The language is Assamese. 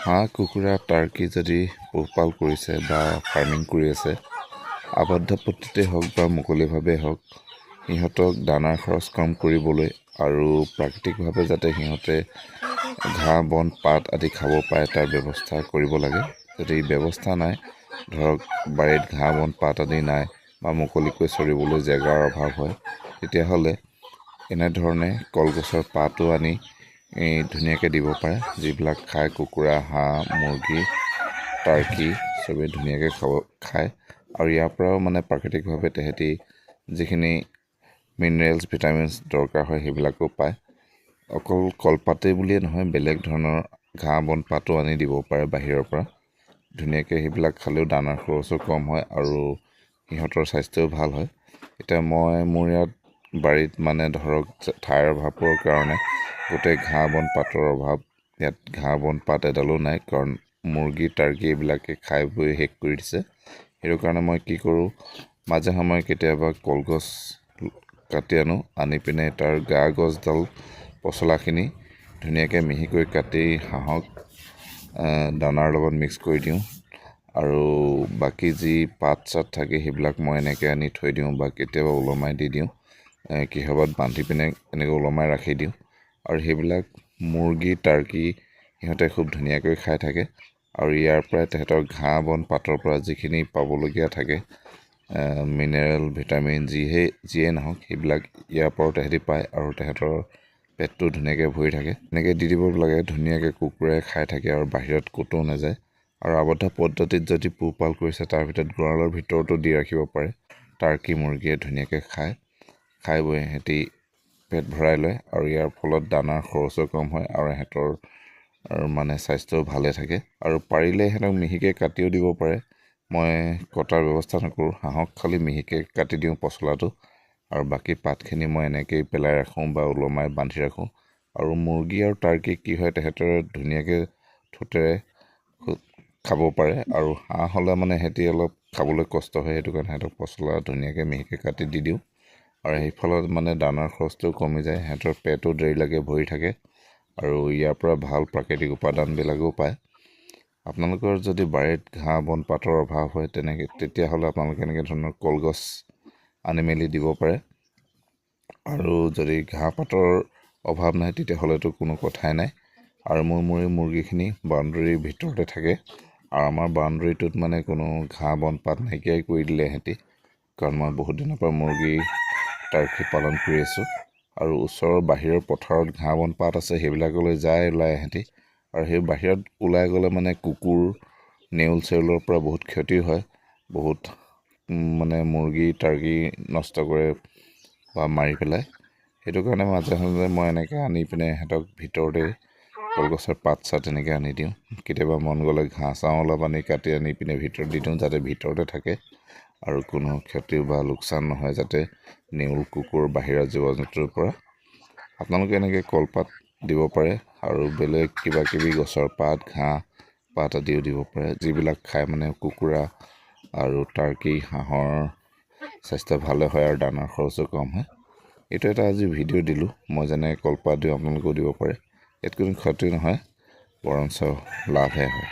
হাঁহ কুকুৰা টাৰ্কি যদি পোহপাল কৰিছে বা ফাৰ্মিং কৰি আছে, আবদ্ধ পদ্ধতিতে হওক বা মুকলিভাৱে হওক, সিহঁতক দানাৰ খৰচ কম কৰিবলৈ আৰু প্ৰাকৃতিকভাৱে যাতে সিহঁতে ঘাঁহ বন পাত আদি খাব পাৰে তাৰ ব্যৱস্থা কৰিব লাগে। যদি ব্যৱস্থা নাই, ধৰক বাৰীত ঘাঁহ বন পাত আদি নাই বা মুকলিকৈ চৰিবলৈ জেগাৰ অভাৱ হয়, তেতিয়াহ'লে এনেধৰণে কলগছৰ পাতো আনি ধুনীয়াকৈ দিব পাৰে, যিবিলাক খাই কুকুৰা, হাঁহ, মুৰ্গী, টাৰ্কি চবেই ধুনীয়াকৈ খায়। আৰু ইয়াৰ পৰাও মানে প্ৰাকৃতিকভাৱে তেহেঁতি যিখিনি মিনাৰেলছ ভিটামিনছ দৰকাৰ হয় সেইবিলাকো পায়। অকল কলপাতেই বুলিয়ে নহয়, বেলেগ ধৰণৰ ঘাঁহ বন পাতো আনি দিব পাৰে বাহিৰৰ পৰা। ধুনীয়াকৈ সেইবিলাক খালেও দানাৰ খৰচো কম হয় আৰু সিহঁতৰ স্বাস্থ্যও ভাল হয়। এতিয়া মোৰ ইয়াত বাৰীত মানে ধৰক ঠাইৰ অভাৱৰ কাৰণে গোটেই ঘাঁহ বন পাতৰ অভাৱ, ইয়াত ঘাঁহ বন পাত এডালো নাই, কাৰণ মুৰ্গী টাৰ্কি এইবিলাকে খাই বৈ শেষ কৰি দিছে। সেইটো কাৰণে মই কি কৰোঁ, মাজে সময়ে কেতিয়াবা কলগছ কাটি আনি পিনে তাৰ গা গছডাল পচলাখিনি ধুনীয়াকৈ মিহিকৈ কাটি হাঁহক দানাৰ লগত মিক্স কৰি দিওঁ। আৰু বাকী যি পাত চাত থাকে সেইবিলাক মই এনেকৈ আনি থৈ দিওঁ বা কেতিয়াবা ওলমাই দি দিওঁ, কিহবাত বান্ধি পিনে এনেকৈ ওলমাই ৰাখি দিওঁ। আৰু সেইবিলাক মুৰ্গী টাৰ্কি সিহঁতে খুব ধুনীয়াকৈ খাই থাকে। আৰু ইয়াৰ পৰাই তেহেঁতৰ ঘাঁহ বন পাতৰ পৰা যিখিনি পাবলগীয়া থাকে মিনাৰেল ভিটামিন যিয়ে নহওক, সেইবিলাক ইয়াৰ পৰাও তেহেঁতি পায় আৰু তেহেঁতৰ পেটটো ধুনীয়াকৈ ভৰি থাকে। এনেকৈ দি দিব লাগে, ধুনীয়াকৈ কুকুৰাই খাই থাকে আৰু বাহিৰত ক'তো নাযায়। আৰু আবদ্ধ পদ্ধতিত যদি পোহপাল কৰিছে, তাৰ ভিতৰত গঁৰালৰ ভিতৰতো দি ৰাখিব পাৰে। টাৰ্কি মুৰ্গীয়ে ধুনীয়াকৈ খাই বৈ সিহঁতি পেট ভৰাই লয় আৰু ইয়াৰ ফলত দানাৰ খৰচো কম হয় আৰু সিহঁতৰ মানে স্বাস্থ্যও ভালে থাকে। আৰু পাৰিলে সিহঁতক মিহিকৈ কাটিও দিব পাৰে। মই কটাৰ ব্যৱস্থা নকৰোঁ, হাঁহক খালি মিহিকৈ কাটি দিওঁ পচলাটো, আৰু বাকী পাতখিনি মই এনেকৈয়ে পেলাই ৰাখোঁ বা ওলমাই বান্ধি ৰাখোঁ। আৰু মুৰ্গী আৰু টাৰ্কি কি হয়, তেহেঁতৰ ধুনীয়াকৈ ঠোঁটেৰে খাব পাৰে। আৰু হাঁহ হ'লে মানে সিহঁতি অলপ খাবলৈ কষ্ট হয়, সেইটো কাৰণে সিহঁতক পচলা ধুনীয়াকৈ মিহিকৈ কাটি দি দিওঁ। আৰু সেইফলত মানে দানাৰ খৰচটোও কমি যায়, সিহঁতৰ পেটো দেৰিলৈকে ভৰি থাকে আৰু ইয়াৰ পৰা ভাল প্ৰাকৃতিক উপাদানবিলাকো পায়। আপোনালোকৰ যদি বাৰীত ঘাঁহ বন পাতৰ অভাৱ হয় তেতিয়াহ'লে আপোনালোকে এনেকৈ ধৰণৰ কলগছ আনি মেলি দিব পাৰে। আৰু যদি ঘাঁহ পাতৰ অভাৱ নাই তেতিয়াহ'লেতো কোনো কথাই নাই। আৰু মোৰ মুৰ্গীখিনি বাউণ্ডেৰীৰ ভিতৰতে থাকে, আৰু আমাৰ বাউণ্ডেৰীটোত মানে কোনো ঘাঁহ বন পাত নাইকিয়াই কৰি দিলে সিহঁতি, কাৰণ মই বহুত দিনৰ পৰা মুৰ্গী টাৰ্কি পালন কৰি আছোঁ। আৰু ওচৰৰ বাহিৰৰ পথাৰত ঘাঁহ বন পাত আছে, সেইবিলাকলৈ ওলাই সিহঁতি। আৰু সেই বাহিৰত ওলাই গ'লে মানে কুকুৰ নেউল চেউলৰ পৰা বহুত ক্ষতি হয়, বহুত মানে মুৰ্গী টাৰ্কি নষ্ট কৰে বা মাৰি পেলায়। সেইটো কাৰণে মাজে সময়ে মই এনেকৈ আনি পিনে সিহঁতক ভিতৰতে কলগছৰ পাত চাত এনেকৈ আনি দিওঁ। কেতিয়াবা মন গ'লে ঘাঁহ চাহ অলপ কাটি আনি পিনে ভিতৰত দি দিওঁ, যাতে ভিতৰতে থাকে আৰু কোনো ক্ষতি বা লোকচান নহয়, যাতে নেউল কুকুৰ বাহিৰা জীৱ জন্তুৰ পৰা। আপোনালোকে এনেকৈ কলপাত দিব পাৰে আৰু বেলেগ কিবা কিবি গছৰ পাত, ঘাঁহ পাত আদিও দিব পাৰে, যিবিলাক খাই মানে কুকুৰা আৰু টাৰ্কি হাঁহৰ স্বাস্থ্য ভালে হয় আৰু দানাৰ খৰচো কম হয়। এইটো এটা আজি ভিডিঅ' দিলোঁ, মই যেনেকৈ কলপাত দিওঁ আপোনালোকেও দিব পাৰে। ইয়াত কোনো ক্ষতি নহয়, বৰঞ্চ লাভহে হয়।